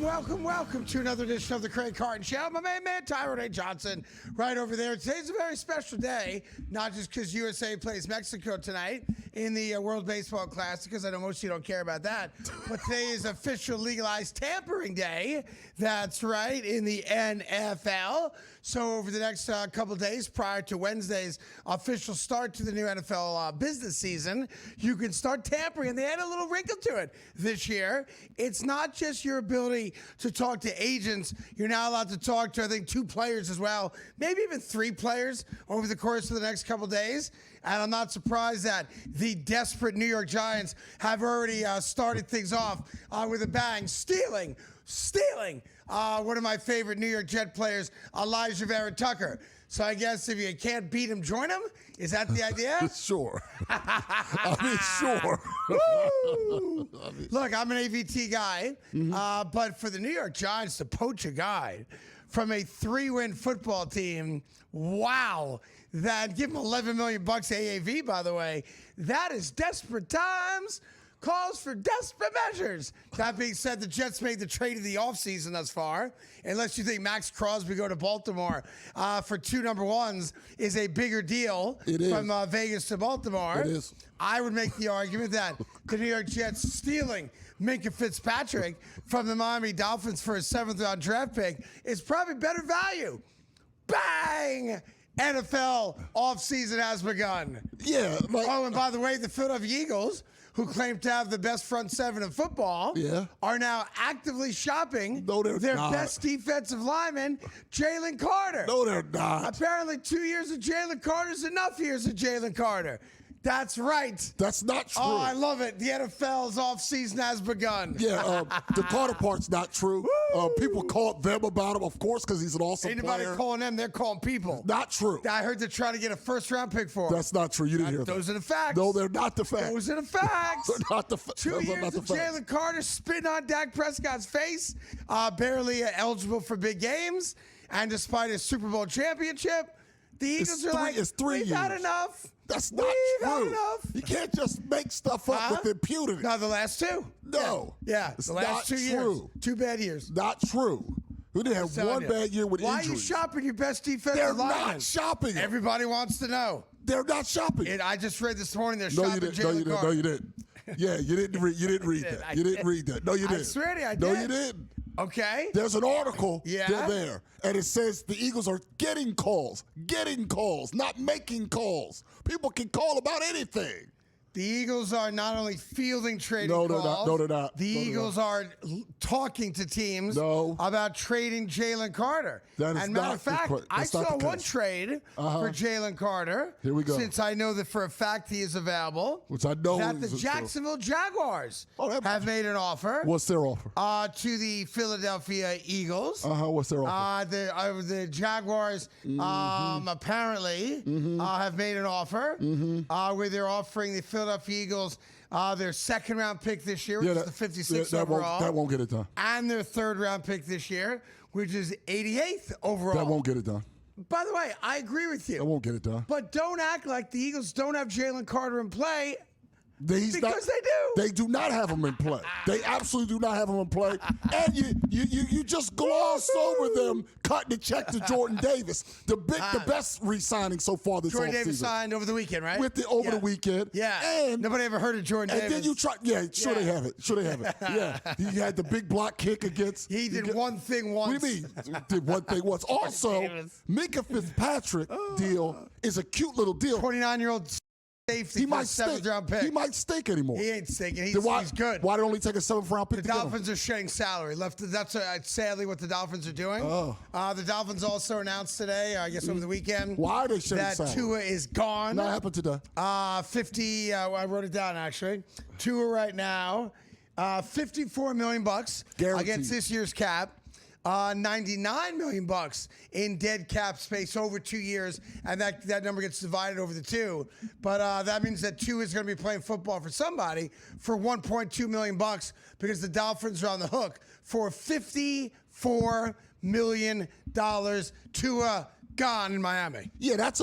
welcome to another edition of the Craig Carton Show. My main man, Tyrone A. Johnson, right over there. Today's a very special day, not just because USA plays Mexico tonight in the World Baseball Classic, because I know most of you don't care about that, but today is official legalized tampering day. That's right, in the NFL. So over the next couple of days prior to Wednesday's official start to the new NFL business season, you can start tampering. And they had a little wrinkle to it this year. It's not just your ability to talk to agents. You're now allowed to talk to, I think, 2 players as well, maybe even 3 players over the course of the next couple of days. And I'm not surprised that the desperate New York Giants have already started things off with a bang, stealing one of my favorite New York Jet players, Elijah Vera Tucker. So I guess if you can't beat him, join him? Is that the idea? Sure. Sure. Look, I'm an AVT guy, but for the New York Giants to poach a guy from a 3-win football team, wow. That, give him $11 million AAV, by the way. That is desperate times. Calls for desperate measures. That being said, the Jets made the trade of the offseason thus far. Unless you think Maxx Crosby go to Baltimore for 2 number 1s is a bigger deal from Vegas to Baltimore. It is. I would make the argument that the New York Jets stealing Minkah Fitzpatrick from the Miami Dolphins for a 7th-round draft pick is probably better value. Bang! NFL offseason has begun. Yeah. And by the way, the Philadelphia Eagles, who claim to have the best front 7 in football, are now actively shopping their best defensive lineman, Jalen Carter. No, they're not. Apparently 2 years of Jalen Carter is enough years of Jalen Carter. That's right. That's not true. Oh, I love it. The NFL's offseason has begun. Yeah, the Carter part's not true. People called them about him, of course, because he's an awesome Anybody player. calling them, they're calling people. Not true. I heard they're trying to get a 1st-round pick for him. That's not true. You didn't hear that. Those are the facts. No, they're not the facts. Those are the facts. They're not the facts. 2 years of Jalen Carter spitting on Dak Prescott's face, barely eligible for big games, and despite his Super Bowl championship, the Eagles are like, we've had enough. That's not true. You can't just make stuff up with impunity. No, the last 2. No. Yeah, the last 2 years. 2 bad years. Not true. We didn't have one bad year with injuries. Why are you shopping your best defensive lineman? They're not shopping. Everybody wants to know. They're not shopping. I just read this morning they're shopping Jalen Carter. No, you didn't. Yeah, you didn't read that. You didn't read that. No, you didn't. I swear to you, I did. No, you didn't. Okay. There's an article there, and it says the Eagles are getting calls, not making calls. People can call about anything. The Eagles are not only fielding trading calls. No, they're not. The Eagles are talking to teams about trading Jalen Carter. That is and matter of fact, I saw one trade for Jalen Carter. Here we go. Since I know that for a fact he is available. Which I know that the Jacksonville Jaguars have made an offer. What's their offer? To the Philadelphia Eagles. What's their offer? The Jaguars apparently have made an offer where they're offering the Philadelphia Eagles their 2nd-round pick this year, which is the 56th overall. That won't get it done. And their 3rd-round pick this year, which is 88th overall. That won't get it done. By the way, I agree with you. That won't get it done. But don't act like the Eagles don't have Jalen Carter in play. Because they do. They do not have him in play. They absolutely do not have him in play. And you just gloss over them cutting the check to Jordan Davis, the best re-signing so far this offseason. Jordan Davis signed over the weekend, right? Over the weekend. Yeah. And nobody ever heard of Jordan Davis. And then you try. Yeah, sure they have it. Yeah. He had the big block kick against. He did one thing once. What do you mean? Did one thing once. Also, Minkah Fitzpatrick deal is a cute little deal. 29-year-old safety. He might 7th-round pick. He might stink anymore. He ain't stinking. He's good. Why did only take a 7th-round pick? The Dolphins are shedding salary. That's sadly what the Dolphins are doing. The Dolphins also announced today, I guess over the weekend, why are they shedding that salary? Tua is gone. That happened today. 50. I wrote it down actually. Tua right now, $54 million Guaranteed. Against this year's cap. $99 million in dead cap space over 2 years, and that number gets divided over the 2. But that means that Tua is going to be playing football for somebody for $1.2 million because the Dolphins are on the hook for $54 million. Tua gone in Miami. Yeah, that's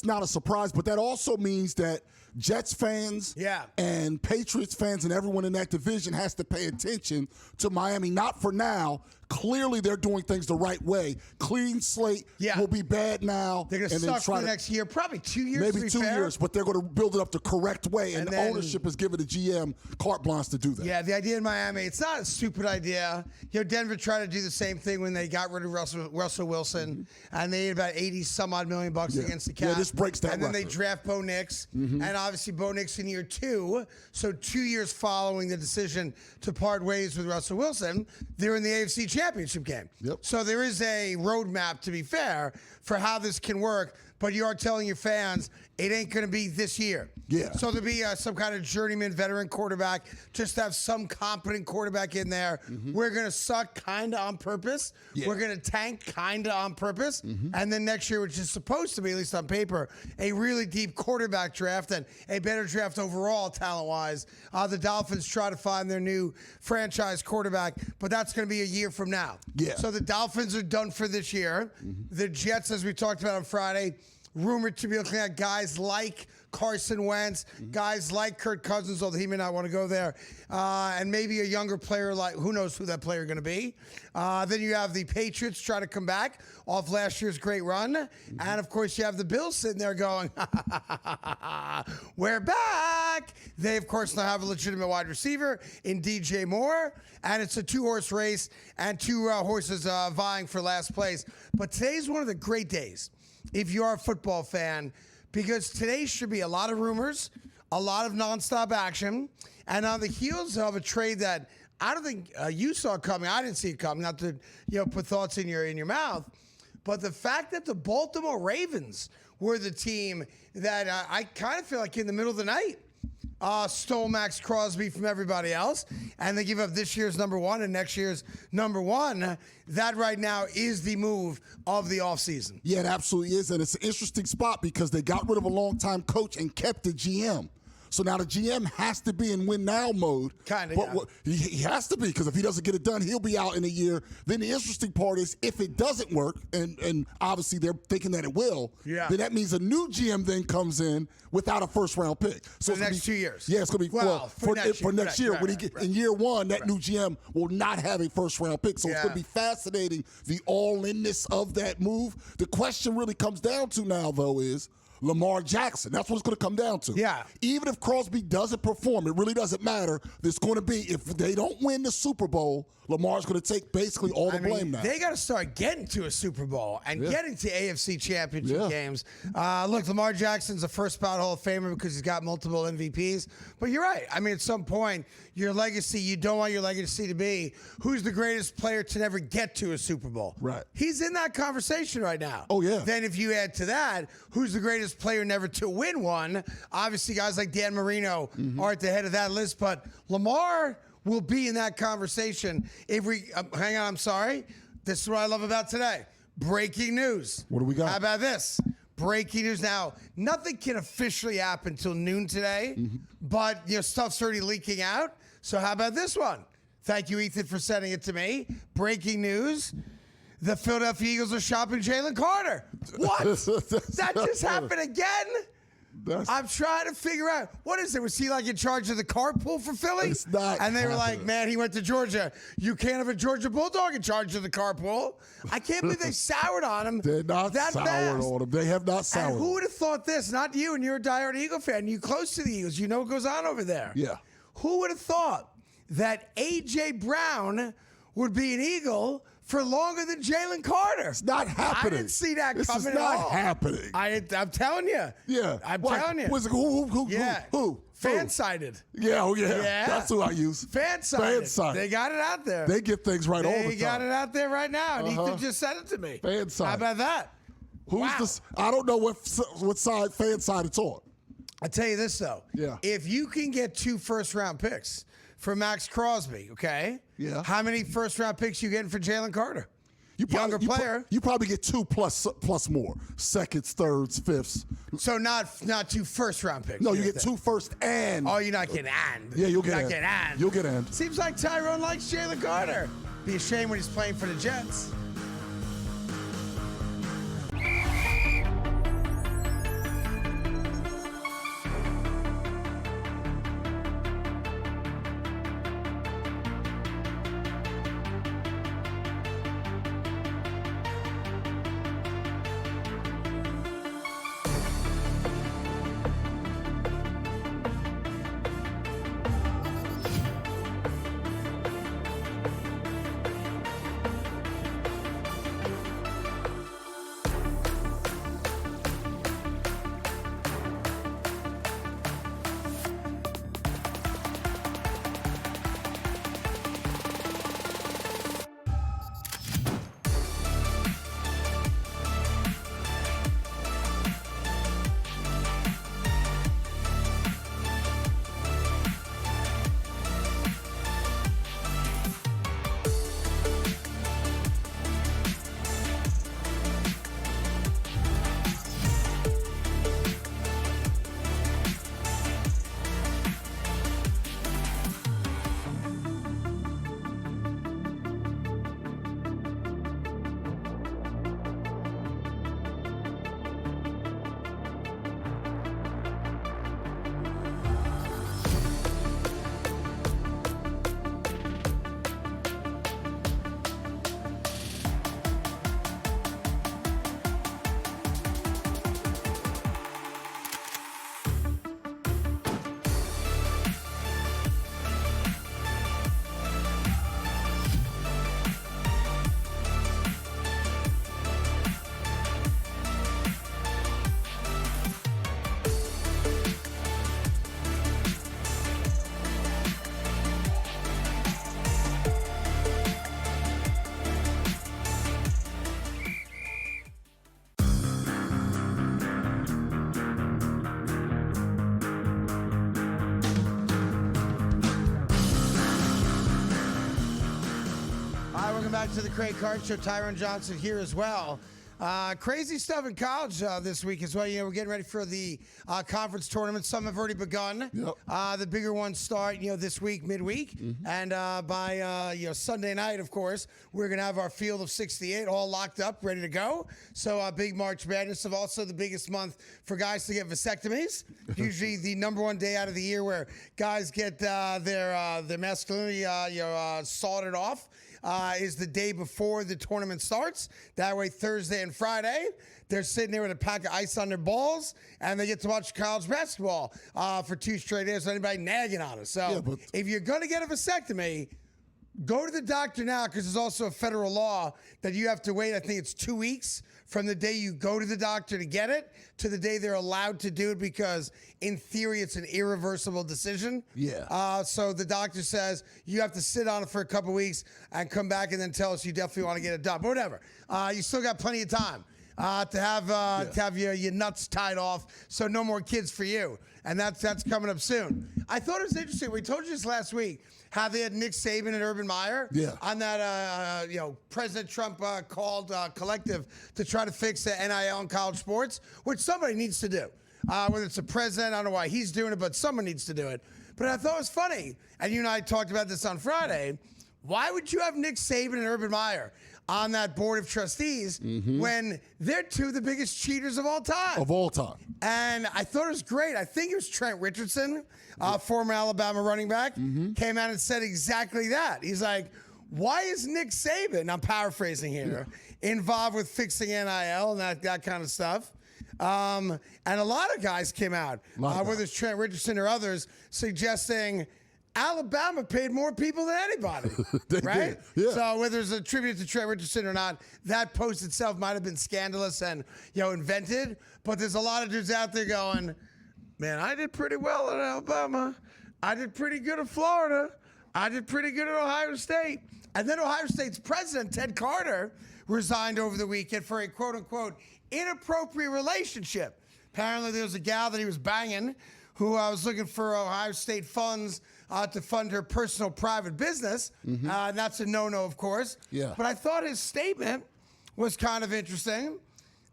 not a surprise, but that also means that Jets fans and Patriots fans and everyone in that division has to pay attention to Miami. Not for now. Clearly, they're doing things the right way. Clean slate will be bad now. They're going to suck for the next year, probably 2 years. Maybe 2 years, but they're going to build it up the correct way, and the ownership has given the GM carte blanche to do that. Yeah, the idea in Miami, it's not a stupid idea. You know, Denver tried to do the same thing when they got rid of Russell Wilson, and they ate about 80-some-odd million bucks against the cap. Yeah, this breaks that And then record. they draft Bo Nix, and obviously Bo Nix in year 2. So 2 years following the decision to part ways with Russell Wilson, they're in the AFC Championship game. So there is a roadmap, to be fair, for how this can work. But you are telling your fans it ain't going to be this year. Yeah. So there'll be some kind of journeyman veteran quarterback, just have some competent quarterback in there. We're going to suck kind of on purpose. We're going to tank kind of on purpose. And then next year, which is supposed to be, at least on paper, a really deep quarterback draft and a better draft overall talent-wise. The Dolphins try to find their new franchise quarterback, but that's going to be a year from now. So the Dolphins are done for this year. The Jets, as we talked about on Friday, rumored to be looking at guys like Carson Wentz, guys like Kirk Cousins, although he may not want to go there, and maybe a younger player like, who knows who that player is going to be. Then you have the Patriots try to come back off last year's great run. And, of course, you have the Bills sitting there going, we're back. They, of course, now have a legitimate wide receiver in DJ Moore. And it's a 2-horse race and 2 horses vying for last place. But today's one of the great days if you are a football fan, because today should be a lot of rumors, a lot of nonstop action, and on the heels of a trade that I don't think you saw coming. I didn't see it coming. Not to put thoughts in your mouth, but the fact that the Baltimore Ravens were the team that I kind of feel like in the middle of the night stole Maxx Crosby from everybody else, and they give up this year's number 1 and next year's number 1. That right now is the move of the offseason. Yeah, it absolutely is, and it's an interesting spot because they got rid of a longtime coach and kept the GM. So now the GM has to be in win-now mode. Kind of, but he has to be, because if he doesn't get it done, he'll be out in a year. Then the interesting part is if it doesn't work, and obviously they're thinking that it will, then that means a new GM then comes in without a first-round pick. So for the next 2 years. Yeah, it's going to be for next year. When he get in year 1, that new GM will not have a first-round pick. So it's going to be fascinating, the all-inness of that move. The question really comes down to now, though, is Lamar Jackson. That's what it's going to come down to. Yeah. Even if Crosby doesn't perform, it really doesn't matter. It's going to be, if they don't win the Super Bowl, Lamar's going to take basically all the blame now. They got to start getting to a Super Bowl and getting to AFC Championship games. Look, Lamar Jackson's a first-ballot Hall of Famer because he's got multiple MVPs. But you're right. I mean, at some point, your legacy, you don't want your legacy to be who's the greatest player to never get to a Super Bowl. Right. He's in that conversation right now. Oh, yeah. Then if you add to that, who's the greatest player never to win one, obviously guys like Dan Marino are at the head of that list. But Lamar will be in that conversation. If we hang on, I'm sorry. This is what I love about today. Breaking news. What do we got? How about this? Breaking news now. Nothing can officially happen until noon today, but stuff's already leaking out. So how about this one? Thank you, Ethan, for sending it to me. Breaking news. The Philadelphia Eagles are shopping Jalen Carter. What? That just happened again? I'm trying to figure out, what is it? Was he like in charge of the carpool for Philly? It's not and they were happening. like, man, he went to Georgia. You can't have a Georgia Bulldog in charge of the carpool. I can't believe they soured on him. They're not that soured fast. on him. They have not soured. And who would have thought this? Not you, and you're a diehard Eagle fan. You close to the Eagles. You know what goes on over there. Yeah. Who would have thought that A.J. Brown would be an Eagle for longer than Jalen Carter? It's not happening. I didn't see that this coming is not at all. happening. I'm telling you. Yeah. I'm telling you. Who? Fan-sided. Yeah, Yeah. That's who I use. Fan-sided. Fan-sided. They got it out there. They get things right all the time. They got it out there right now. And Ethan just sent it to me. Fan-sided. How about that? Who's this? I don't know what side fan side it's on. I tell you this, though. Yeah. If you can get 2 first-round picks for Maxx Crosby, okay? Yeah. How many first-round picks you getting for Jalen Carter? Younger player. You probably get 2 plus more. Seconds, thirds, fifths. So not 2 first-round picks. No, you get 2 first and. Oh, you're not getting and. Yeah, you'll get You're and. not getting and. You'll get and. Seems like Tyrone likes Jalen Carter. Be a shame when he's playing for the Jets. To the Craig Carton Show. Tyron Johnson here as well. Crazy stuff in college this week as well. You know, we're getting ready for the conference tournament. Some have already begun. Yep. The bigger ones start, this week, midweek. And by, Sunday night, of course, we're going to have our field of 68 all locked up, ready to go. So big March Madness of also the biggest month for guys to get vasectomies. Usually the number one day out of the year where guys get their masculinity sorted off. Is the day before the tournament starts. That way, Thursday and Friday, they're sitting there with a pack of ice on their balls, and they get to watch college basketball for 2 straight days. So anybody nagging on us. So if you're going to get a vasectomy, go to the doctor now, because there's also a federal law that you have to wait. I think it's 2 weeks from the day you go to the doctor to get it to the day they're allowed to do it, because in theory it's an irreversible decision. Yeah. So the doctor says you have to sit on it for a couple weeks and come back and then tell us you definitely want to get it done. But whatever. You still got plenty of time to have your nuts tied off, so no more kids for you. And that's coming up soon. I thought it was interesting. We told you this last week, how they had Nick Saban and Urban Meyer on that, President Trump called collective to try to fix the NIL in college sports, which somebody needs to do. Whether it's the president, I don't know why he's doing it, but someone needs to do it. But I thought it was funny, and you and I talked about this on Friday. Why would you have Nick Saban and Urban Meyer on that board of trustees when they're two of the biggest cheaters of all time? Of all time. And I thought it was great. I think it was Trent Richardson, former Alabama running back, came out and said exactly that. He's like, why is Nick Saban, I'm paraphrasing here, involved with fixing NIL and that kind of stuff? And a lot of guys came out, whether it's Trent Richardson or others, suggesting Alabama paid more people than anybody, right? Yeah. So whether it's a tribute to Trent Richardson or not, that post itself might have been scandalous and invented. But there's a lot of dudes out there going, man, I did pretty well at Alabama. I did pretty good at Florida. I did pretty good at Ohio State. And then Ohio State's president, Ted Carter, resigned over the weekend for a quote-unquote inappropriate relationship. Apparently there was a gal that he was banging who was looking for Ohio State funds to fund her personal private business. And that's a no-no, of course. Yeah. But I thought his statement was kind of interesting.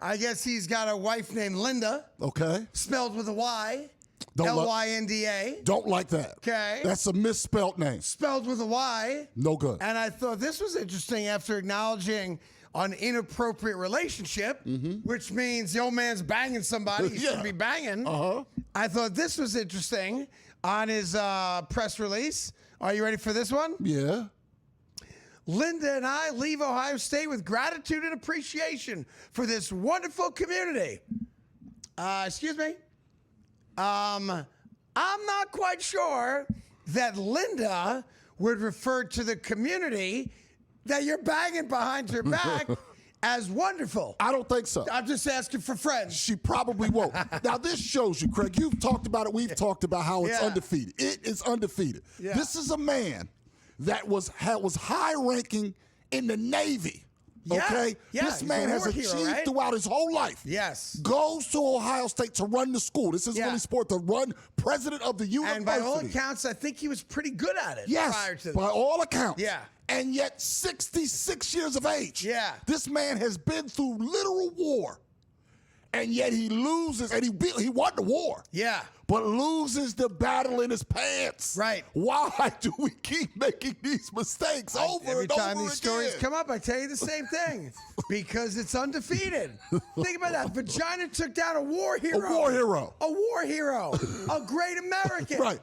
I guess he's got a wife named Linda. Okay. Spelled with a Y. Don't Lynda. Don't like that. Okay. That's a misspelled name. Spelled with a Y. No good. And I thought this was interesting after acknowledging an inappropriate relationship, which means the old man's banging somebody he shouldn't be banging. I thought this was interesting on his press release. Are you ready for this one? Yeah. Linda and I leave Ohio State with gratitude and appreciation for this wonderful community. Excuse me? I'm not quite sure that Linda would refer to the community that you're banging behind her back as wonderful. I don't think so. I'm just asking for friends. She probably won't. Now, this shows you, Craig, you've talked about it. We've talked about how it's undefeated. It is undefeated. This is a man that was high-ranking in the Navy. Okay? This man has achieved throughout his whole life. Yes. Goes to Ohio State to run the school. This is really sport, to run president of the university. And by all accounts, I think he was pretty good at it prior to this. By all accounts. Yeah. And yet 66 years of age. Yeah. This man has been through literal war. And yet he loses, and he won the war. Yeah. But loses the battle in his pants. Right. Why do we keep making these mistakes over and over again? Every time these stories come up, I tell you the same thing. Because it's undefeated. Think about that. Vagina took down a war hero. A war hero. A war hero. A great American. Right.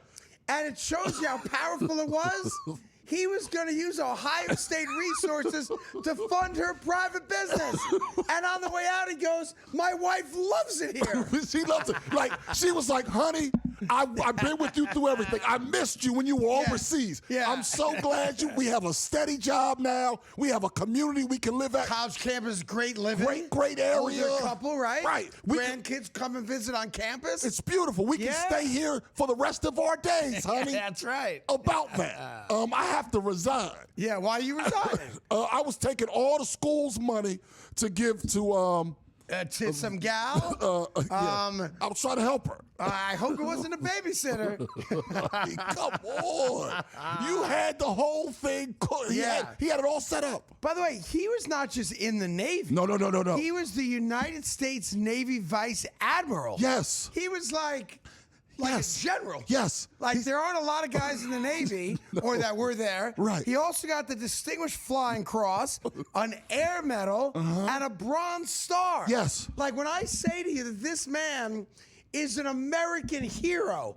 And it shows you how powerful it was. He was going to use Ohio State resources to fund her private business. And on the way out, he goes, my wife loves it here. She loves it. Like, she was like, honey, I've been with you through everything. I missed you when you were overseas. Yeah. I'm so glad we have a steady job now. We have a community we can live at. College campus, great living. Great area. Older couple, right? Right. Grandkids come and visit on campus. It's beautiful. We can stay here for the rest of our days, honey. That's right. About that. I have to resign. Yeah, why are you resigning? I was taking all the school's money to give to To some gal. Yeah. I was trying to help her. I hope it wasn't a babysitter. I mean, come on. You had the whole thing. He had it all set up. By the way, he was not just in the Navy. No. He was the United States Navy Vice Admiral. Yes. He was like a general. Yes. Like there aren't a lot of guys in the Navy or that were there. Right. He also got the Distinguished Flying Cross, an Air Medal, and a Bronze Star. Yes. Like when I say to you that this man is an American hero,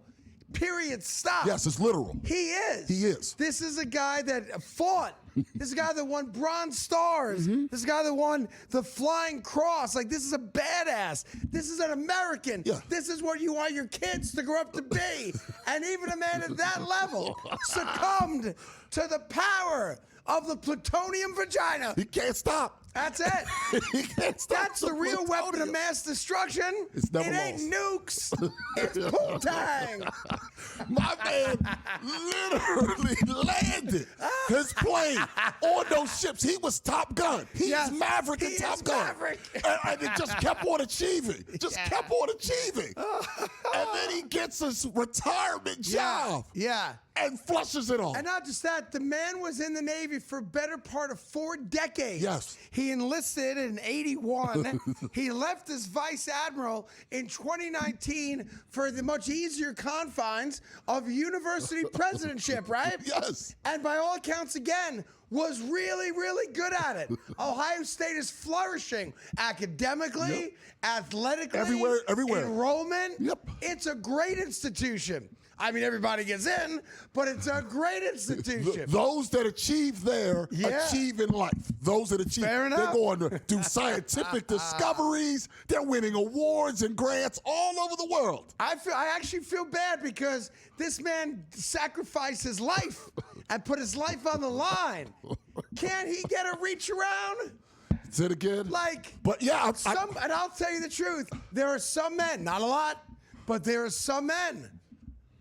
period, stop. Yes, it's literal. He is. He is. This is a guy that fought. This is a guy that won Bronze Stars. This is a guy that won the Flying Cross. Like, this is a badass. This is an American. Yeah. This is what you want your kids to grow up to be. And even a man at that level succumbed to the power of the plutonium vagina. He can't stop. That's it. He can't stop. That's the real weapon of mass destruction. It's never it ain't lost. nukes. It's poontang. My man literally landed his plane on those ships. He was Top Gun. He's Maverick and Top Gun. Maverick. And it just kept on achieving. Kept on achieving. And then he gets his retirement job. Yeah. And flushes it off. And not just that, the man was in the Navy for a better part of 4 decades. Yes. He enlisted in 81. He left as Vice Admiral in 2019 for the much easier confines of university presidentship, right? Yes. And by all accounts, again, was really, really good at it. Ohio State is flourishing academically, athletically, everywhere. Enrollment. Yep. It's a great institution. I mean, everybody gets in, but it's a great institution. Those that achieve there achieve in life. Those that achieve, Fair enough. they're going to do scientific discoveries. They're winning awards and grants all over the world. I actually feel bad because this man sacrificed his life and put his life on the line. Can't he get a reach around? Say it again. But yeah, and I'll tell you the truth. There are some men, not a lot, but there are some men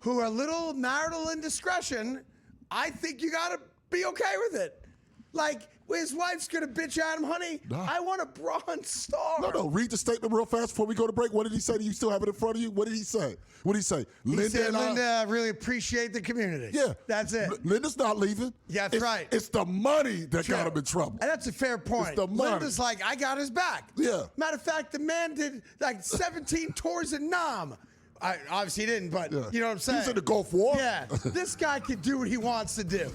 who are a little marital indiscretion. I think you gotta be okay with it. Like, his wife's gonna bitch at him, honey. No. I want a Bronze Star. No. Read the statement real fast before we go to break. What did he say? Do you still have it in front of you? What did he say? What did he say? He said, Linda, really appreciate the community. Yeah. That's it. Linda's not leaving. Yeah, that's right. It's the money that got him in trouble. And that's a fair point. It's the money. Linda's like, I got his back. Yeah. Matter of fact, the man did like 17 tours in Nam. I obviously didn't, but you know what I'm saying? He was in the Gulf War. Yeah. This guy can do what he wants to do.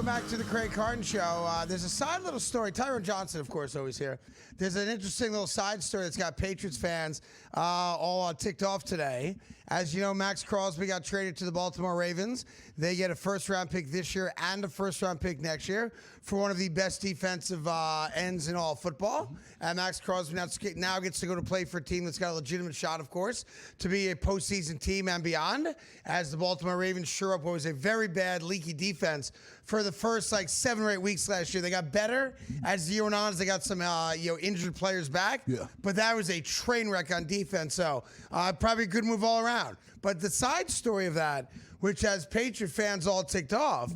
Welcome back to the Craig Carton Show. There's a side little story. Tyrone Johnson, of course, always here. There's an interesting little side story that's got Patriots fans all ticked off today. As you know, Maxx Crosby got traded to the Baltimore Ravens. They get a first-round pick this year and a first-round pick next year for one of the best defensive ends in all football. And Maxx Crosby now gets to go to play for a team that's got a legitimate shot, of course, to be a postseason team and beyond, as the Baltimore Ravens shore up what was a very bad, leaky defense for the first 7 or 8 weeks last year. They got better as the year went on, as they got some injured players back. Yeah. But that was a train wreck on defense. So probably a good move all around. But the side story of that, which has Patriot fans all ticked off,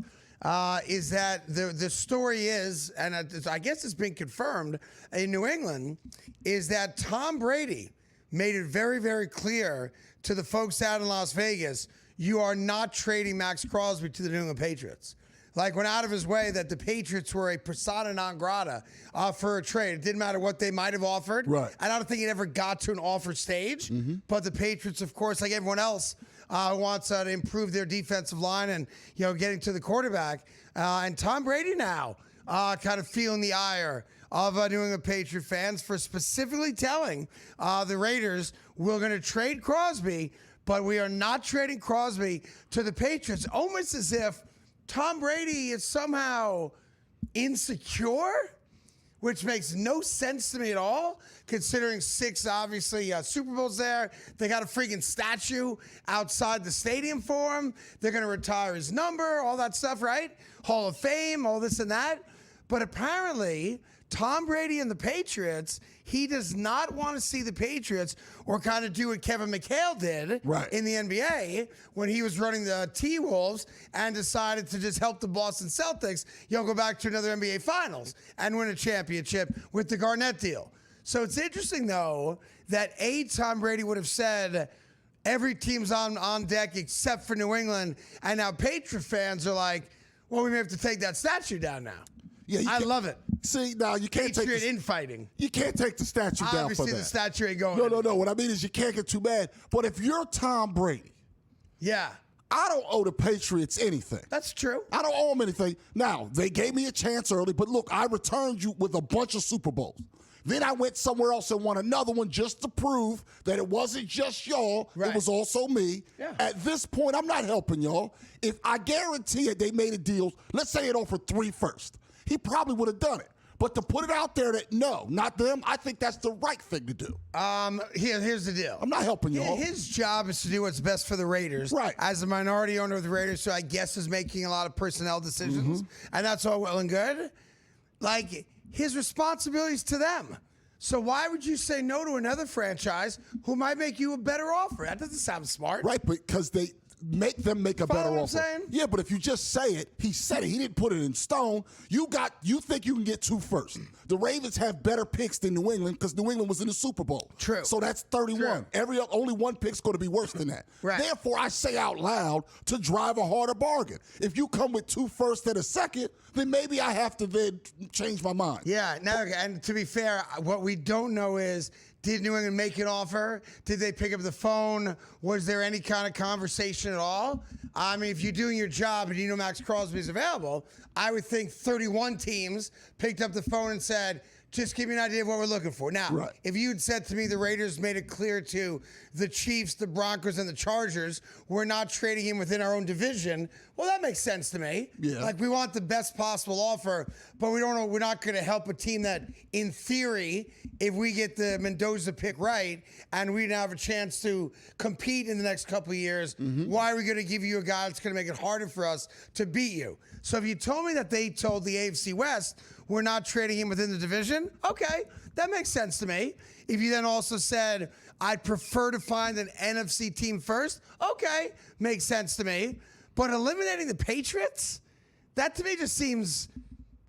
is that the story is, and I guess it's been confirmed in New England, is that Tom Brady made it very, very clear to the folks out in Las Vegas, you are not trading Maxx Crosby to the New England Patriots. Went out of his way that the Patriots were a persona non grata for a trade. It didn't matter what they might have offered. Right. And I don't think it ever got to an offer stage. Mm-hmm. But the Patriots, of course, like everyone else, wants to improve their defensive line and, getting to the quarterback. And Tom Brady now kind of feeling the ire of New England Patriot fans for specifically telling the Raiders, we're going to trade Crosby, but we are not trading Crosby to the Patriots. Almost as if Tom Brady is somehow insecure, which makes no sense to me at all, considering 6, obviously, Super Bowls there. They got a freaking statue outside the stadium for him. They're going to retire his number, all that stuff, right? Hall of Fame, all this and that. But apparently, Tom Brady and the Patriots, he does not want to see the Patriots or kind of do what Kevin McHale did in the NBA when he was running the T-Wolves and decided to just help the Boston Celtics, go back to another NBA Finals and win a championship with the Garnett deal. So it's interesting, though, that Tom Brady would have said every team's on deck except for New England, and now Patriot fans are like, well, we may have to take that statue down now. Yeah, I love it. See, now you can't Patriot infighting. You can't take the statue down for that. Obviously, the statue ain't going. No. What I mean is you can't get too mad. But if you're Tom Brady, I don't owe the Patriots anything. That's true. I don't owe them anything. Now, they gave me a chance early, but look, I returned you with a bunch of Super Bowls. Then I went somewhere else and won another one just to prove that it wasn't just y'all, it was also me. Yeah. At this point, I'm not helping y'all. If I guarantee it, they made a deal, let's say it offered 3 first. He probably would have done it. But to put it out there that, no, not them, I think that's the right thing to do. Here's the deal. I'm not helping y'all. His job is to do what's best for the Raiders. Right. As a minority owner of the Raiders, so I guess is making a lot of personnel decisions. Mm-hmm. And that's all well and good. His responsibility is to them. So why would you say no to another franchise who might make you a better offer? That doesn't sound smart. Right, because they make them make a better offer. Yeah, but if you just say it, he said it. He didn't put it in stone. You think you can get 2 first. The Ravens have better picks than New England because New England was in the Super Bowl. True. So that's 31. True. Only 1 pick's going to be worse than that. Right. Therefore, I say out loud to drive a harder bargain. If you come with 2 firsts and a second, then maybe I have to then change my mind. Yeah. Now, and to be fair, what we don't know is, did New England make an offer? Did they pick up the phone? Was there any kind of conversation at all? I mean, if you're doing your job and you know Maxx Crosby is available, I would think 31 teams picked up the phone and said, just give me an idea of what we're looking for. Now, if you had said to me the Raiders made it clear to the Chiefs, the Broncos, and the Chargers, we're not trading him within our own division, well, that makes sense to me. Yeah. We want the best possible offer, but we're not going to help a team that, in theory, if we get the Mendoza pick right and we now have a chance to compete in the next couple of years, why are we going to give you a guy that's going to make it harder for us to beat you? So if you told me that they told the AFC West, we're not trading him within the division, okay, that makes sense to me. If you then also said, I'd prefer to find an NFC team first, okay, makes sense to me. But eliminating the Patriots, that to me just seems,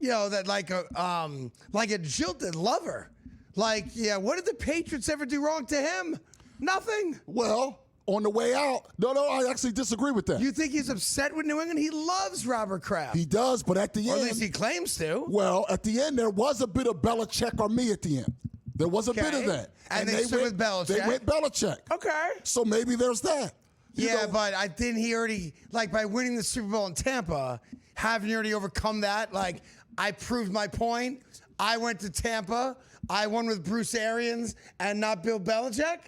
that like a jilted lover. What did the Patriots ever do wrong to him? Nothing. Well, on the way out, no, I actually disagree with that. You think he's upset with New England? He loves Robert Kraft. He does, but at the end. Or at least he claims to. Well, at the end, there was a bit of Belichick or me at the end. There was a bit of that. And they went with Belichick. They went Belichick. Okay. So maybe there's that. But I didn't he already, by winning the Super Bowl in Tampa, Haven't you already overcome that? Like, I proved my point. I went to Tampa. I won with Bruce Arians and not Bill Belichick.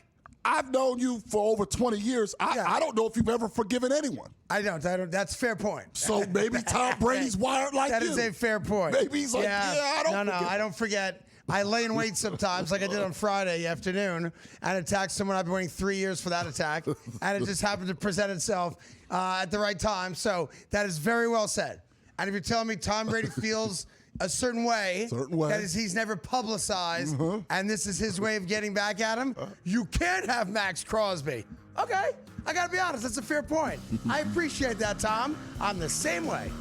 I've known you for over 20 years. I don't know if you've ever forgiven anyone. I don't. That's a fair point. So maybe Tom Brady's wired like that you. That is a fair point. Maybe he's like, I don't No, I don't forget. I lay in wait sometimes, like I did on Friday afternoon, and attack someone I've been waiting 3 years for that attack, and it just happened to present itself at the right time. So that is very well said. And if you're telling me Tom Brady feels a certain way, that is he's never publicized, and this is his way of getting back at him, you can't have Maxx Crosby. Okay, I gotta be honest, that's a fair point. I appreciate that, Tom. I'm the same way.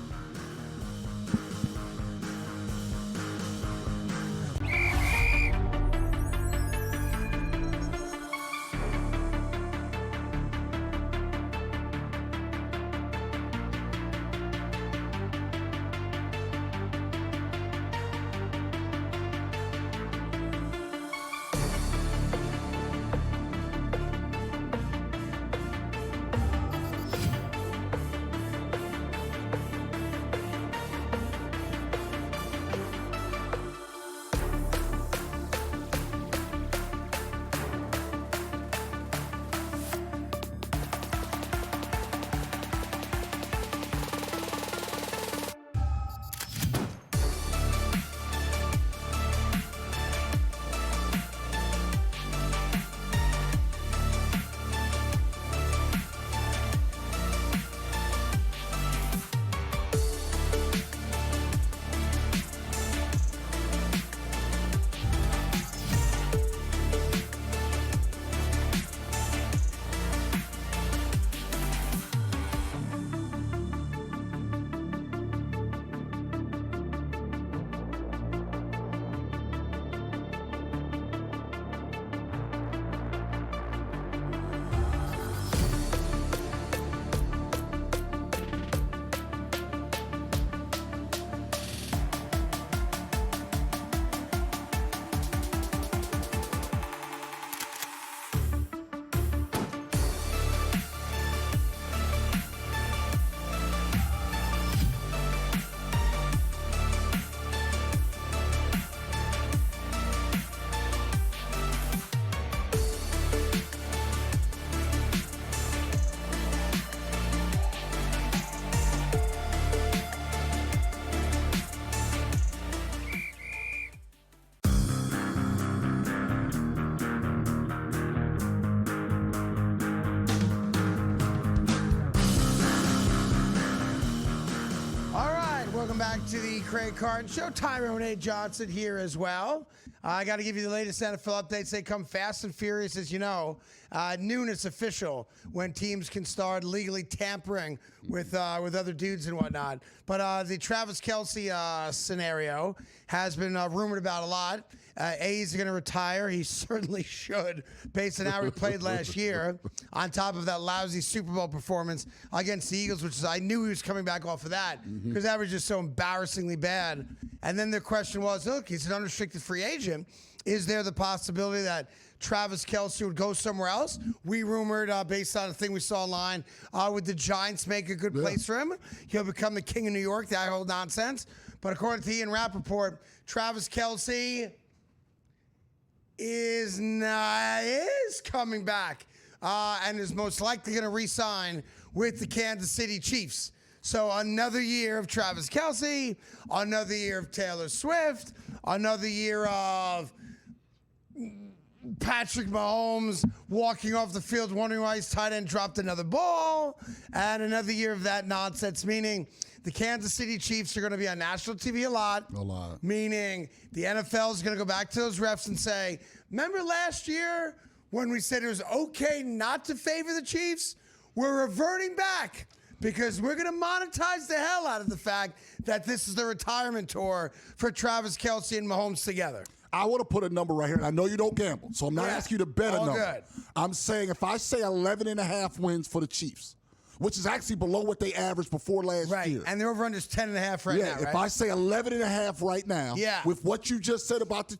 Welcome back to the Craig Carton Show. Tyrone A. Johnson here as well. I got to give you the latest NFL updates. They come fast and furious, as you know. Noon is official when teams can start legally tampering with other dudes and whatnot. But the Travis Kelce scenario has been rumored about a lot. He's going to retire. He certainly should, based on how he played last year, on top of that lousy Super Bowl performance against the Eagles, which is, I knew he was coming back off of that because that was just so embarrassingly bad. And then the question was, look, he's an unrestricted free agent. Is there the possibility that Travis Kelce would go somewhere else? We rumored, based on a thing we saw online, would the Giants make a good place for him? He'll become the king of New York, that whole nonsense. But according to Ian Rappaport, Travis Kelce is coming back and is most likely going to re-sign with the Kansas City Chiefs. So another year of Travis Kelce, another year of Taylor Swift, another year of Patrick Mahomes walking off the field wondering why his tight end dropped another ball, and another year of that nonsense, meaning the Kansas City Chiefs are going to be on national TV a lot. Meaning the NFL is going to go back to those refs and say, remember last year when we said it was okay not to favor the Chiefs? We're reverting back because we're going to monetize the hell out of the fact that this is the retirement tour for Travis Kelce and Mahomes together. I want to put a number right here, and I know you don't gamble, so I'm not asking you to bet a number. Good. I'm saying if I say 11.5 wins for the Chiefs, which is actually below what they averaged before last year. And their over-under is 10.5 right now, right? If I say 11.5 right now, with what you just said about the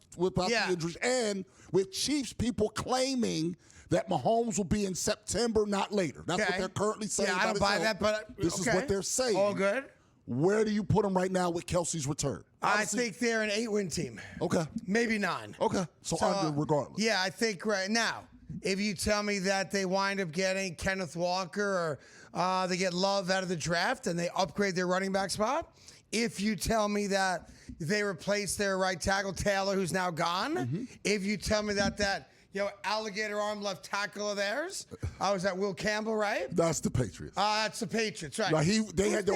injuries, and with Chiefs people claiming that Mahomes will be in September, not later. That's what they're currently saying. I don't buy that, but this is what they're saying. All good. Where do you put them right now with Kelce's return? Obviously, I think they're an 8-win team. Okay. Maybe 9. Okay. So under regardless. Yeah, I think right now, if you tell me that they wind up getting Kenneth Walker or they get Love out of the draft and they upgrade their running back spot, if you tell me that they replace their right tackle, Taylor, who's now gone, if you tell me that alligator arm left tackle of theirs. Was that Will Campbell, right? That's the Patriots. That's the Patriots, right? Now they had the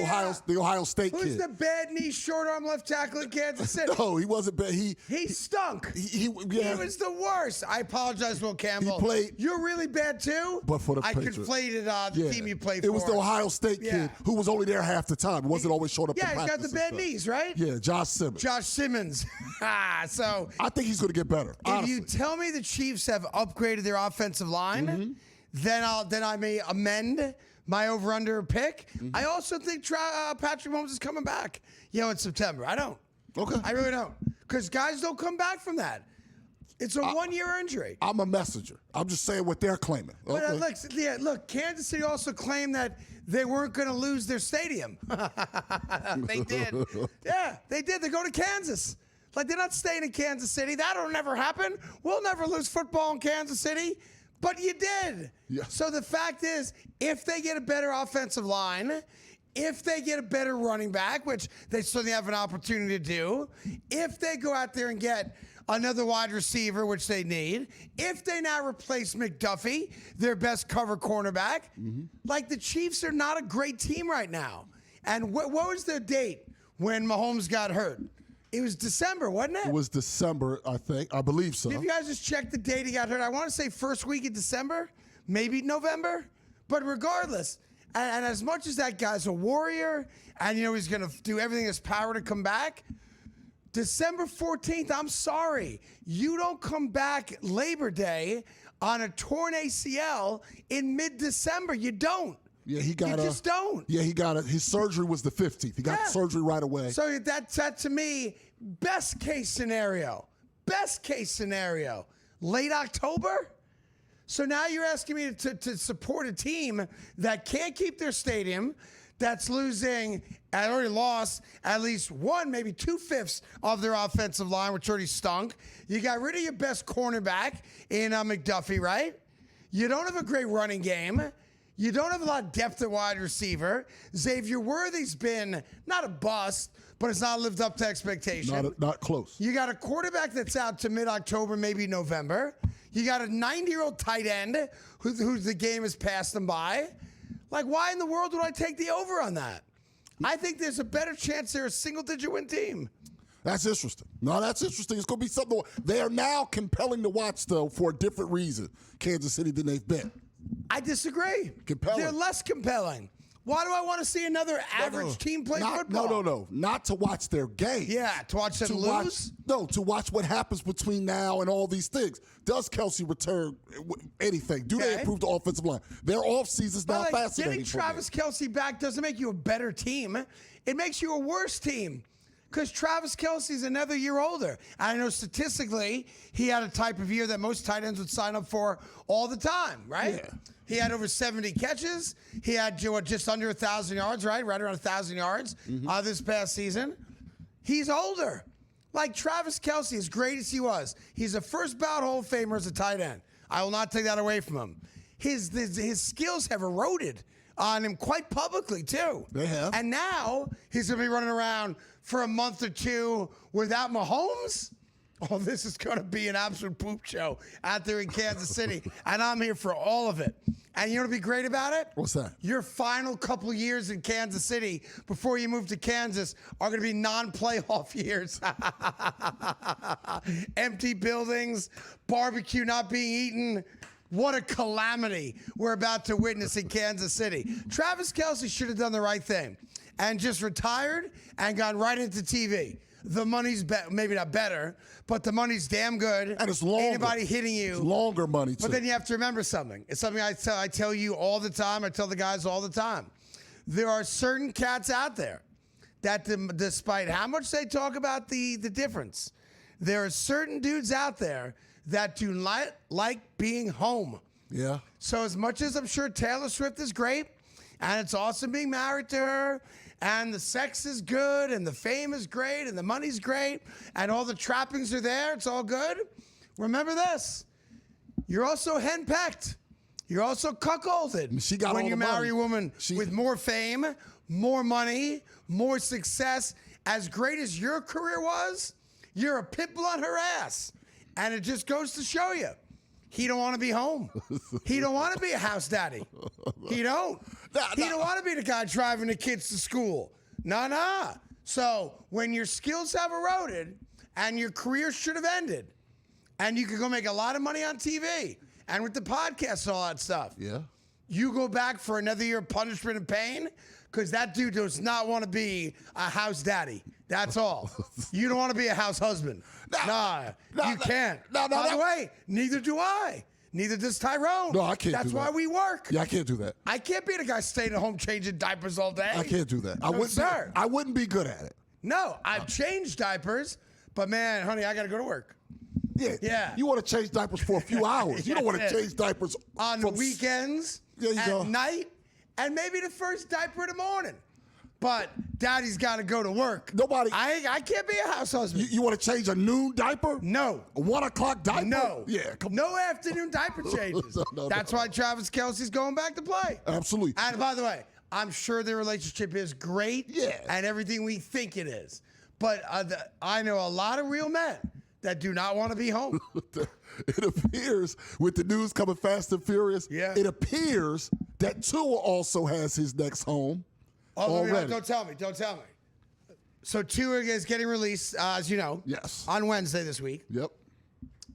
Ohio State kid. Who's the bad knee, short arm left tackle in Kansas City? No, he wasn't bad. He stunk. He was the worst. I apologize, Will Campbell. He played. You're really bad too. But for the Patriots. conflated the team you played for. It was the Ohio State kid who was only there half the time. He wasn't always showing up. Yeah, he's got the bad knees, right? Yeah, Josh Simmons. So I think he's going to get better. If you tell me the Chiefs have upgraded their offensive line, then I may amend my over/under pick. I also think Patrick Mahomes is coming back. In September. I don't. Okay. I really don't, because guys don't come back from that. It's a 1-year injury. I'm a messenger. I'm just saying what they're claiming. Okay. But look, Kansas City also claimed that they weren't going to lose their stadium. They did. Yeah, they did. They go to Kansas. Like, they're not staying in Kansas City. That'll never happen. We'll never lose football in Kansas City. But you did. Yeah. So the fact is, if they get a better offensive line, if they get a better running back, which they certainly have an opportunity to do, if they go out there and get another wide receiver, which they need, if they now replace McDuffie, their best cover cornerback, like, the Chiefs are not a great team right now. And what was the date when Mahomes got hurt? It was December, wasn't it? It was December, I think. I believe so. If you guys just check the date he got hurt, I want to say first week of December, maybe November. But regardless, and as much as that guy's a warrior, and he's going to do everything in his power to come back, December 14th, I'm sorry, you don't come back Labor Day on a torn ACL in mid-December. You don't. Yeah, you just don't. Yeah, he got it. His surgery was the 15th. He got surgery right away. So that to me, best case scenario, late October. So now you're asking me to support a team that can't keep their stadium, that's losing, and already lost at least 1, maybe 2/5 of their offensive line, which already stunk. You got rid of your best cornerback in McDuffie, right? You don't have a great running game. You don't have a lot of depth at wide receiver. Xavier Worthy's been not a bust, but it's not lived up to expectation. Not close. You got a quarterback that's out to mid-October, maybe November. You got a 90-year-old tight end who the game has passed them by. Like, why in the world would I take the over on that? I think there's a better chance they're a single-digit win team. That's interesting. No, that's interesting. It's going to be something. They are now compelling to watch, though, for a different reason, Kansas City, than they've been. I disagree. Compelling. They're less compelling. Why do I want to see another average team play football? No. Not to watch their game. Yeah, to watch them lose? To watch what happens between now and all these things. Does Kelce return anything? Do they improve the offensive line? Their offseason's not fascinating. Getting Travis Kelce back doesn't make you a better team. It makes you a worse team. Because Travis Kelce's another year older. And I know statistically, he had a type of year that most tight ends would sign up for all the time, right? Yeah. He had over 70 catches. He had just under 1,000 yards, right? Right around 1,000 yards this past season. He's older. Like, Travis Kelce, as great as he was, he's a first ballot Hall of Famer as a tight end. I will not take that away from him. His skills have eroded on him quite publicly, too. They have. And now he's going to be running around for a month or two without Mahomes. Oh, this is going to be an absolute poop show out there in Kansas City. And I'm here for all of it. And you know what'd be great about it? What's that? Your final couple of years in Kansas City before you move to Kansas are going to be non-playoff years. Empty buildings, barbecue not being eaten. What a calamity we're about to witness in Kansas City. Travis Kelce should have done the right thing and just retired and gone right into TV. The money's maybe not better, but the money's damn good. And it's longer. Anybody hitting you. It's longer money, too. But then you have to remember something. It's something I tell you all the time. I tell the guys all the time. There are certain cats out there that, despite how much they talk about the difference, there are certain dudes out there that do not like being home. Yeah. So as much as I'm sure Taylor Swift is great, and it's awesome being married to her, and the sex is good, and the fame is great, and the money's great, and all the trappings are there, it's all good, remember this. You're also henpecked. You're also cuckolded. She got when all you the marry money. a woman with more fame, more money, more success. As great as your career was, you're a pit bull on her ass. And it just goes to show you, he don't want to be home. He don't want to be a house daddy. He don't. He don't want to be the guy driving the kids to school. Nah. So when your skills have eroded and your career should have ended, and you could go make a lot of money on TV and with the podcast and all that stuff, you go back for another year of punishment and pain because that dude does not want to be a house daddy. That's all. You don't want to be a house husband. You can't. By the way, neither do I. Neither does Tyrone. No, I can't That's do why that. we work. Yeah, I can't do that. I can't be the guy staying at home changing diapers all day. I can't do that. Sir. I wouldn't be good at it. No, I've changed diapers, but man, honey, I got to go to work. Yeah. You want to change diapers for a few hours. You don't want to change diapers on the weekends, at night, and maybe the first diaper in the morning. But daddy's got to go to work. I can't be a house husband. You want to change a noon diaper? No. A 1 o'clock diaper? No. Yeah. No afternoon diaper changes. That's why Travis Kelce's going back to play. Absolutely. And by the way, I'm sure their relationship is great. Yeah. And everything we think it is. But I know a lot of real men that do not want to be home. It appears, with the news coming fast and furious, it appears that Tua also has his next home. Already. Don't tell me. So Tua is getting released, as you know. Yes. On Wednesday this week. Yep.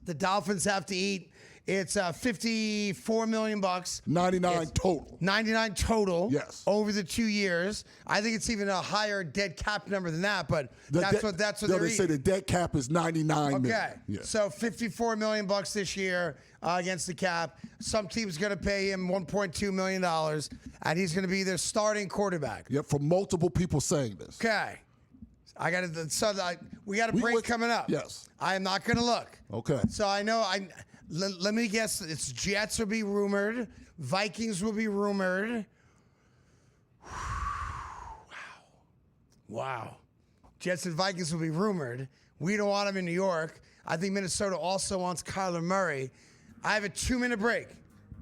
The Dolphins have to eat. It's $54 million. 99 total. 99 total. Yes. Over the 2 years. I think it's even a higher dead cap number than that, but that's what they're they say the dead cap is 99 million. Okay. Yeah. So $54 million this year against the cap. Some team's going to pay him $1.2 million, and he's going to be their starting quarterback. Yep, from multiple people saying this. Okay. We got a break coming up. Yes. I am not going to look. Okay. So I know let me guess. It's Jets will be rumored. Vikings will be rumored. Wow. Jets and Vikings will be rumored. We don't want them in New York. I think Minnesota also wants Kyler Murray. I have a 2-minute break.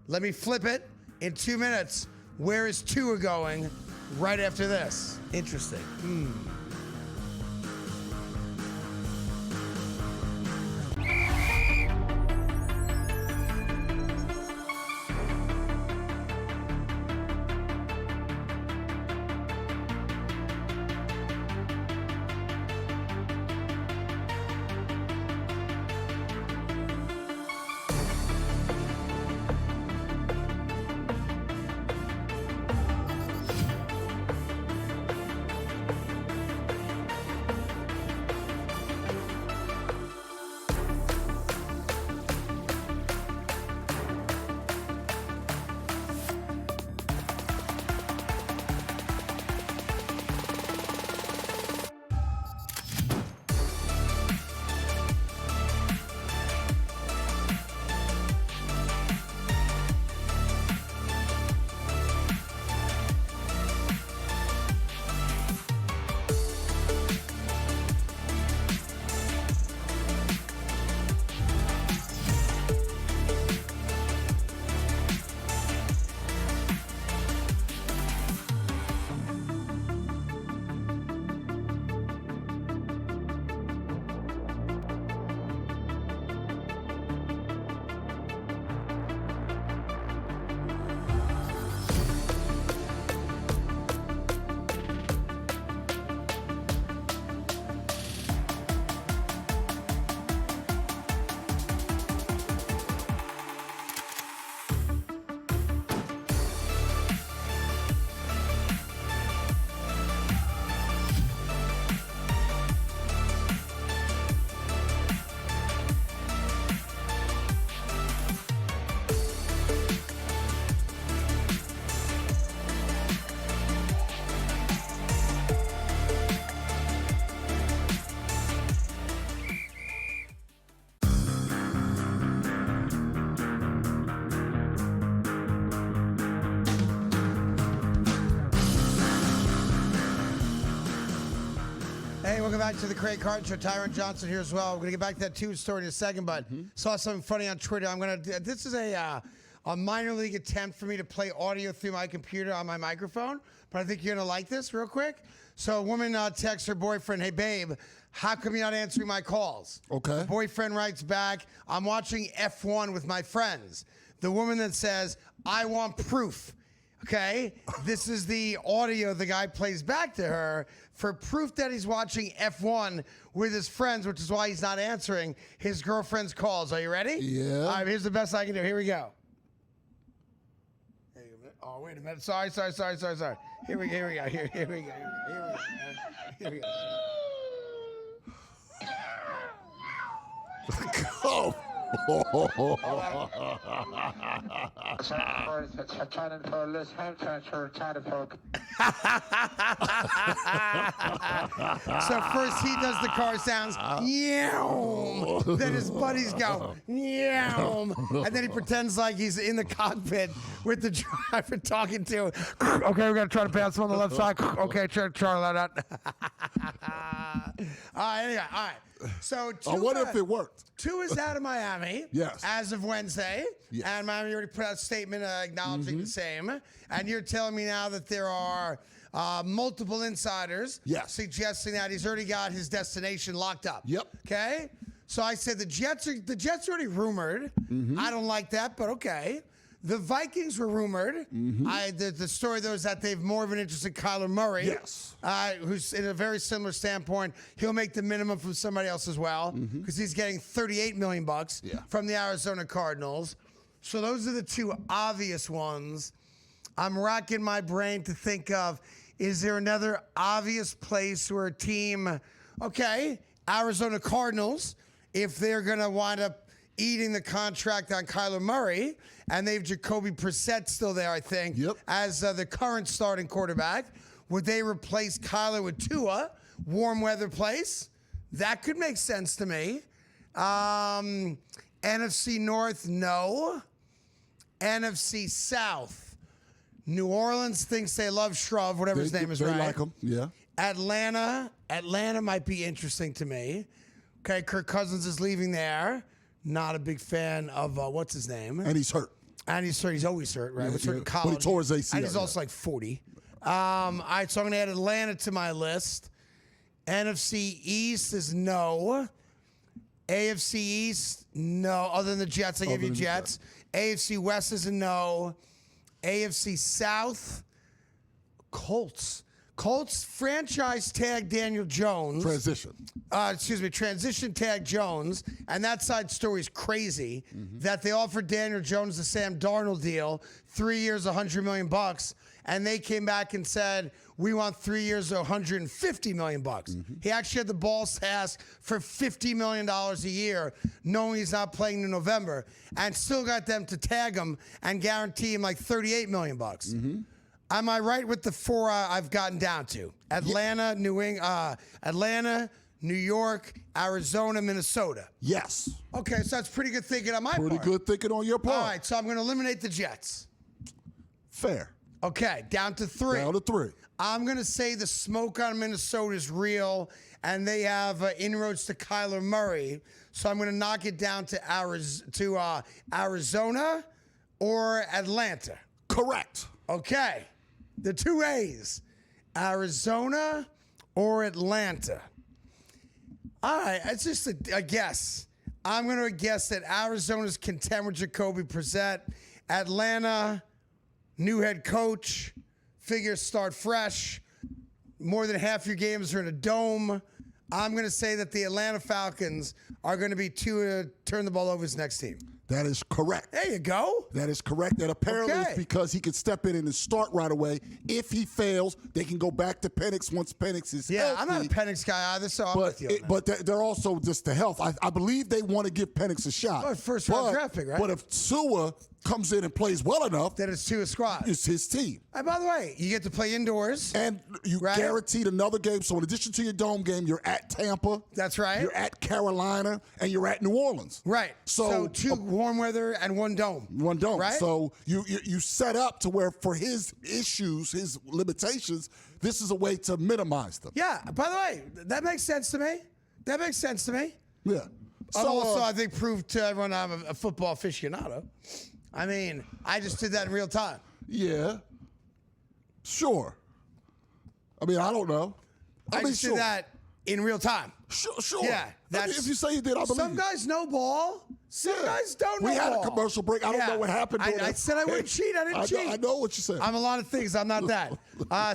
Let me flip it in 2 minutes. Where is Tua going right after this? Interesting. Hey, welcome back to the Craig Carton Show. Tyron Johnson here as well. We're going to get back to that Tuesday story in a second, but saw something funny on Twitter. This is a minor league attempt for me to play audio through my computer on my microphone, but I think you're going to like this real quick. So a woman texts her boyfriend, "Hey, babe, how come you're not answering my calls?" Okay. The boyfriend writes back, "I'm watching F1 with my friends." The woman then says, "I want proof." Okay, this is the audio the guy plays back to her for proof that he's watching F1 with his friends, which is why he's not answering his girlfriend's calls. Are you ready? Yeah. All right, here's the best I can do. Here we go. Oh, wait a minute. Sorry. Here we go. Here we go. Oh. So first he does the car sounds, meow. Then his buddies go, meow. And then he pretends like he's in the cockpit with the driver talking to him. Okay, we got to try to pass him on the left side. Okay, Charlie, that. All right, anyway, all right. So what if it worked? Tua is out of Miami. Yes. As of Wednesday. Yes. And Miami already put out a statement acknowledging the same. And you're telling me now that there are multiple insiders suggesting that he's already got his destination locked up. Yep. Okay? So I said the Jets are already rumored. I don't like that, but okay. The Vikings were rumored. The story, though, is that they have more of an interest in Kyler Murray. Yes. Who's in a very similar standpoint. He'll make the minimum from somebody else as well because he's getting $38 million from the Arizona Cardinals. So those are the two obvious ones. I'm racking my brain to think of, is there another obvious place where a team, Arizona Cardinals, if they're going to wind up eating the contract on Kyler Murray, and they have Jacoby Brissett still there, I think, as the current starting quarterback. Would they replace Kyler with Tua? Warm weather place? That could make sense to me. NFC North, no. NFC South. New Orleans thinks they love Shrub, whatever his name is, right? They like him, yeah. Atlanta might be interesting to me. Okay, Kirk Cousins is leaving there. Not a big fan of, what's his name? And he's hurt. And he's hurt. He's always hurt, right? Yeah, In college. But he tore his ACL. And he's also like 40. All right, so I'm going to add Atlanta to my list. NFC East is no. AFC East, no. Other than the Jets, I give you Jets. AFC West is a no. AFC South, Colts. Colts franchise tag Daniel Jones. Transition tag Jones. And that side story is crazy that they offered Daniel Jones the Sam Darnold deal, 3 years, $100 million. And they came back and said, we want 3 years, $150 million. He actually had the balls to ask for $50 million a year, knowing he's not playing in November, and still got them to tag him and guarantee him like $38 million. Am I right with the four I've gotten down to? Atlanta, Atlanta, New York, Arizona, Minnesota. Yes. Okay, so that's pretty good thinking on my part. Pretty good thinking on your part. All right, so I'm going to eliminate the Jets. Fair. Okay, down to three. Down to three. I'm going to say the smoke on Minnesota is real, and they have inroads to Kyler Murray. So I'm going to knock it down to Arizona or Atlanta. Correct. Okay. The two A's, Arizona or Atlanta. All right, it's just a guess. I'm going to guess that Arizona's content with Jacoby Brissett. Atlanta, new head coach, figures start fresh. More than half your games are in a dome. I'm going to say that the Atlanta Falcons are going to be Tua to turn the ball over his next team. That is correct. There you go. That is correct. And apparently it's because he can step in and start right away. If he fails, they can go back to Penix once Penix is healthy. I'm not a Penix guy either, so I'm with you on that. But they're also just the health. I believe they want to give Penix a shot. First round draft pick, right? But if Tua comes in and plays well enough, then it's to a squad. It's his team. And by the way, you get to play indoors. And you guaranteed another game. So in addition to your dome game, you're at Tampa. That's right. You're at Carolina, and you're at New Orleans. Right. So 2 warm weather and 1 dome. 1 dome. Right. So you set up to where for his issues, his limitations, this is a way to minimize them. Yeah. By the way, that makes sense to me. Yeah. So also, I think proved to everyone I'm a football aficionado. I mean, I just did that in real time. Yeah. Sure. I mean, I don't know. I just did that in real time. Sure. Yeah. If you say you did, I believe some guys know ball. Some guys don't know ball. We had ball. a commercial break. I don't know what happened. I said I wouldn't cheat. I didn't cheat. I know what you said. I'm a lot of things. I'm not that.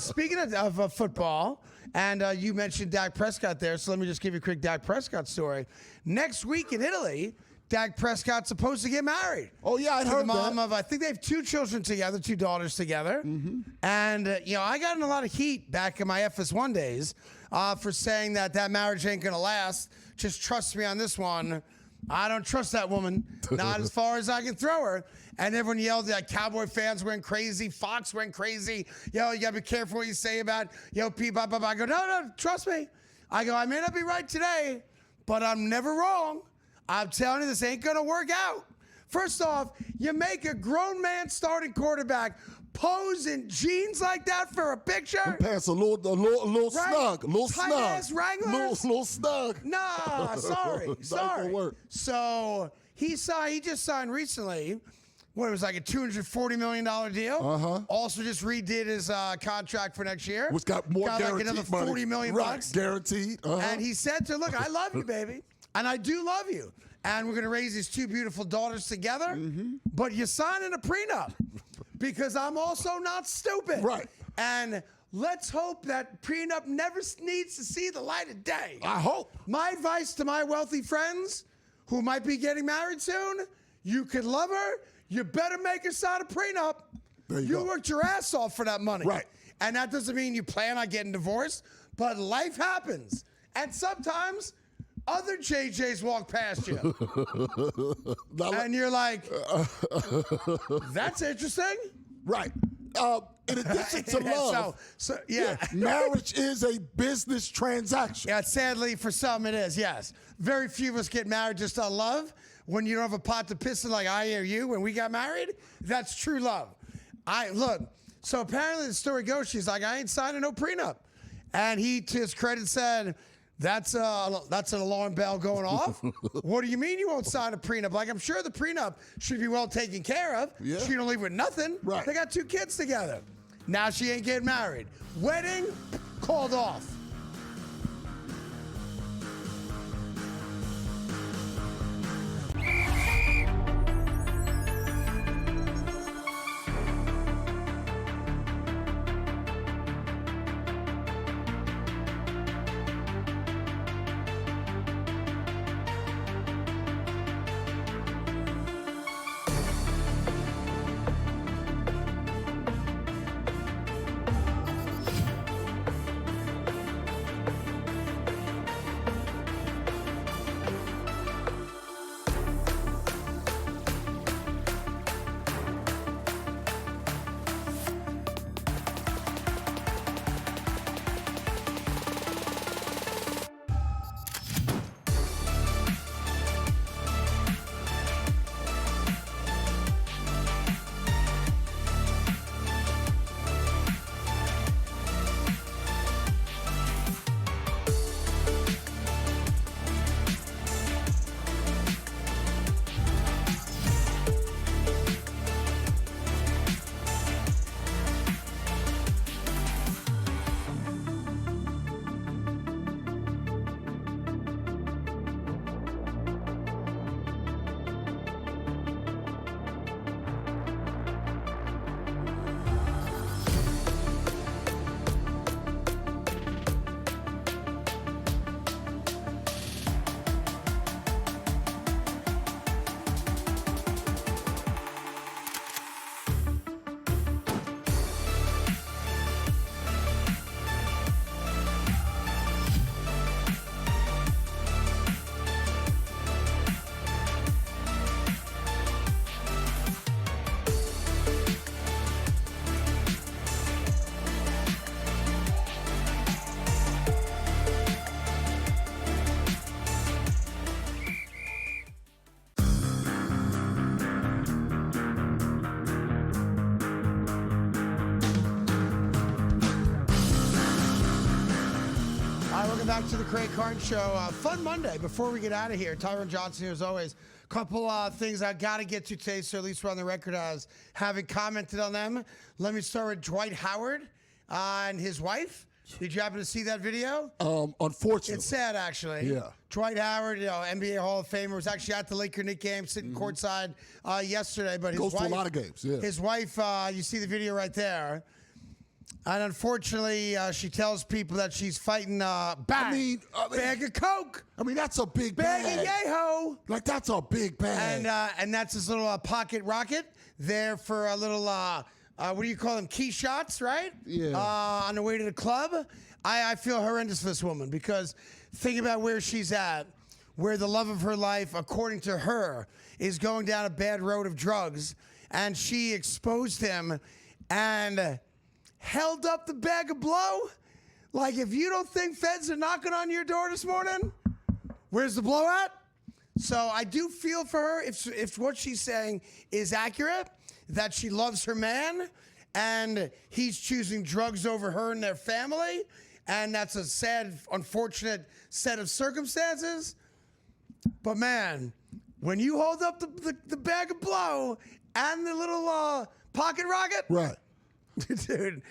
Speaking of football, and you mentioned Dak Prescott there, so let me just give you a quick Dak Prescott story. Next week in Italy, Dak Prescott's supposed to get married. Oh, yeah, I heard the mom that. of, I think they have 2 children together, 2 daughters together. Mm-hmm. And, I got in a lot of heat back in my FS1 days for saying that marriage ain't going to last. Just trust me on this one. I don't trust that woman, not as far as I can throw her. And everyone yelled at Cowboy fans went crazy. Fox went crazy. You got to be careful what you say about, people. I go, no, trust me. I go, I may not be right today, but I'm never wrong. I'm telling you, this ain't going to work out. First off, you make a grown man starting quarterback pose in jeans like that for a picture. Pants a little snug. A little snug. Tight-ass Wranglers. Little snug. Nah, sorry. Work. So he just signed recently. What, it was like a $240 million deal? Uh-huh. Also just redid his contract for next year. Which got more guaranteed like another $40 million bucks. Guaranteed. Uh-huh. And he said to, look, I love you, baby. And I do love you. And we're going to raise these 2 beautiful daughters together. Mm-hmm. But you're signing a prenup because I'm also not stupid. Right. And let's hope that prenup never needs to see the light of day. I hope. My advice to my wealthy friends who might be getting married soon, you could love her. You better make her sign a prenup. You worked your ass off for that money. Right. And that doesn't mean you plan on getting divorced, but life happens. And sometimes other JJs walk past you. And you're like, that's interesting. Right. In addition to love, marriage is a business transaction. Yeah, sadly for some it is, yes. Very few of us get married just on love. When you don't have a pot to piss in like I or you when we got married, that's true love. So apparently the story goes, she's like, I ain't signing no prenup. And he, to his credit, said, that's an alarm bell going off. What do you mean you won't sign a prenup? Like, I'm sure the prenup should be well taken care of. Yeah. She don't leave with nothing. Right. They got 2 kids together. Now she ain't getting married. Wedding called off. back to the Craig Carton Show. Fun Monday. Before we get out of here, Tyron Johnson here as always. Couple things I got to get to today, so at least we're on the record as having commented on them. Let me start with Dwight Howard and his wife. Did you happen to see that video? Unfortunately. It's sad, actually. Yeah. Dwight Howard, NBA Hall of Famer, was actually at the Laker-Knicks game, sitting courtside yesterday. But his Goes wife, to a lot of games, yeah. His wife, you see the video right there. And unfortunately, she tells people that she's fighting bag of Coke. I mean, that's a big bag. bag. Bag of Yeho. Like, that's a big bag. And that's his little pocket rocket there for a little, what do you call them, key shots, right? Yeah. On the way to the club. I feel horrendous for this woman because think about where she's at, where the love of her life, according to her, is going down a bad road of drugs. And she exposed him and held up the bag of blow. Like, if you don't think feds are knocking on your door this morning, where's the blow at? So I do feel for her if what she's saying is accurate, that she loves her man and he's choosing drugs over her and their family, and that's a sad, unfortunate set of circumstances. But man, when you hold up the bag of blow and the little pocket rocket, right? Dude,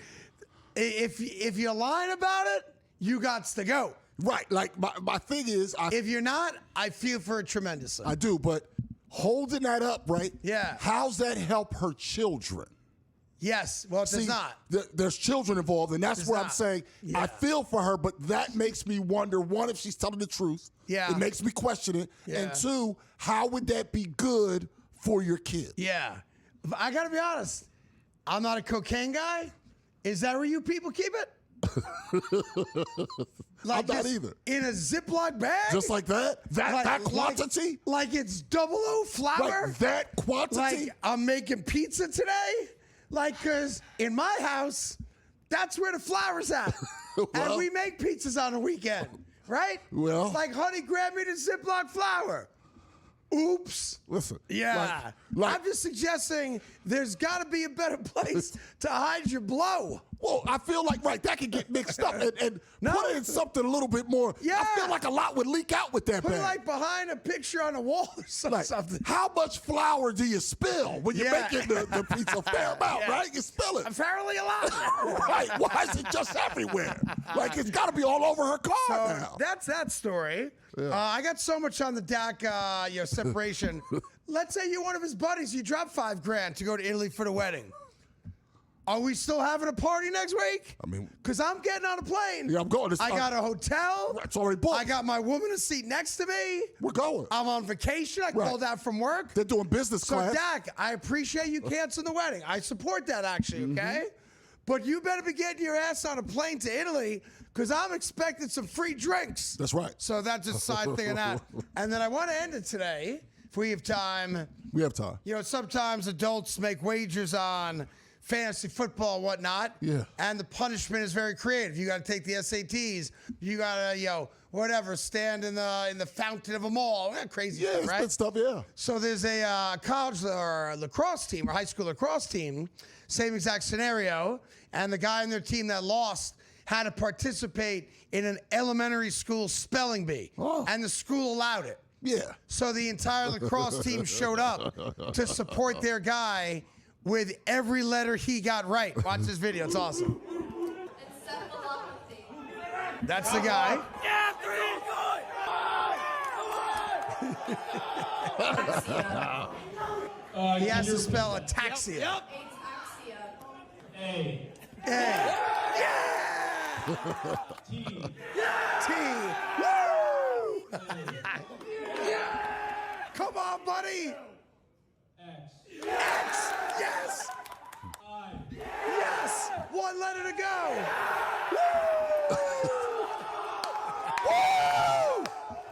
if you're lying about it, you got to go. Right. Like, my thing is, if you're not, I feel for it tremendously. I do, but holding that up, right? Yeah. How's that help her children? Yes. Well, it does not. There's children involved, and that's where I'm saying I feel for her, but that makes me wonder, one, if she's telling the truth. Yeah. It makes me question it. Yeah. And two, how would that be good for your kid? Yeah. I got to be honest. I'm not a cocaine guy. Is that where you people keep it? Like, I'm not either. In a Ziploc bag? Just like that? That quantity? Like it's 00 flour? Like that quantity? Like I'm making pizza today? Like, because in my house, that's where the flour's at. Well, and we make pizzas on the weekend, right? Well. Like, honey, grab me the Ziploc flour. Oops. Listen. Yeah. I'm just suggesting there's got to be a better place to hide your blow. Well, I feel like, that could get mixed up and put it in something a little bit more. Yeah. I feel like a lot would leak out with that Put bag. it like behind a picture on a wall or something. How much flour do you spill when you're making the pizza? Fair amount, right? You spill it. Apparently a lot. Right. Why is it just everywhere? Like, it's got to be all over her car now. That's that story. Yeah. I got so much on the Dak separation. Let's say you're one of his buddies. You drop $5,000 to go to Italy for the wedding. Are we still having a party next week? I mean, because I'm getting on a plane. Yeah, I'm going. I got a hotel. It's already booked. I got my woman a seat next to me. We're going. I'm on vacation. I called out from work. They're doing business class. So, Dak, I appreciate you canceling the wedding. I support that, actually, okay? But you better be getting your ass on a plane to Italy because I'm expecting some free drinks. That's right. So that's just a side thing of that. And then I want to end it today, if we have time. We have time. You know, sometimes adults make wagers on fantasy football and whatnot. Yeah. And the punishment is very creative. You got to take the SATs. You got to, stand in the fountain of a mall. That crazy stuff, right? Yeah, it's stuff, yeah. So there's a college or lacrosse team or high school lacrosse team, same exact scenario. And the guy on their team that lost had to participate in an elementary school spelling bee. Oh. And the school allowed it. Yeah. So the entire lacrosse team showed up to support their guy with every letter he got right. Watch this video. It's awesome. That's the guy. Yeah, 3 good. He has to spell ataxia. Yep. A. Yeah. T. T. Woo! Come on, buddy. X. X. Yes. I. Yes. One letter to go. Woo!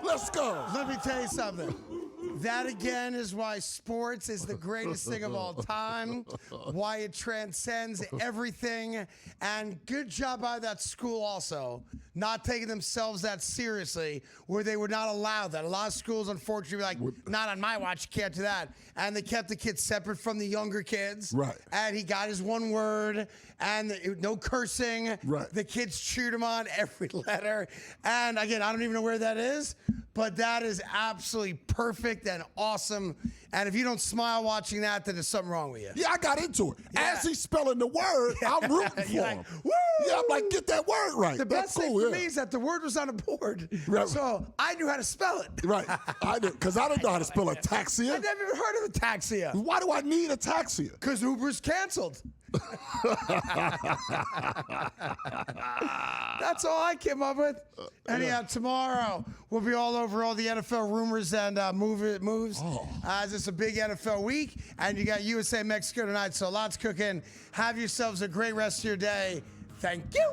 Let's go. Let me tell you something. That, again, is why sports is the greatest thing of all time, why it transcends everything, and good job by that school also not taking themselves that seriously, where they would not allow that. A lot of schools, unfortunately, were like, not on my watch, you can't do that. And they kept the kids separate from the younger kids. Right. And he got his one word, and no cursing. Right. The kids cheered him on every letter. And again, I don't even know where that is, but that is absolutely perfect and awesome. And if you don't smile watching that, then there's something wrong with you. Yeah, I got into it. As he's spelling the word, I'm rooting for him. Woo! Yeah, I'm like, get that word right. The That's best thing cool, for me is that the word was on a board. Right. So I knew how to spell it. Right. I do, because I don't know how to spell ataxia. I never even heard of ataxia. Why do I need ataxia? Because Uber's canceled. That's all I came up with. Anyhow, tomorrow we'll be all over all the NFL rumors and moves. As it's a big NFL week, and you got USA Mexico tonight, so lots cooking. Have yourselves a great rest of your day. Thank you.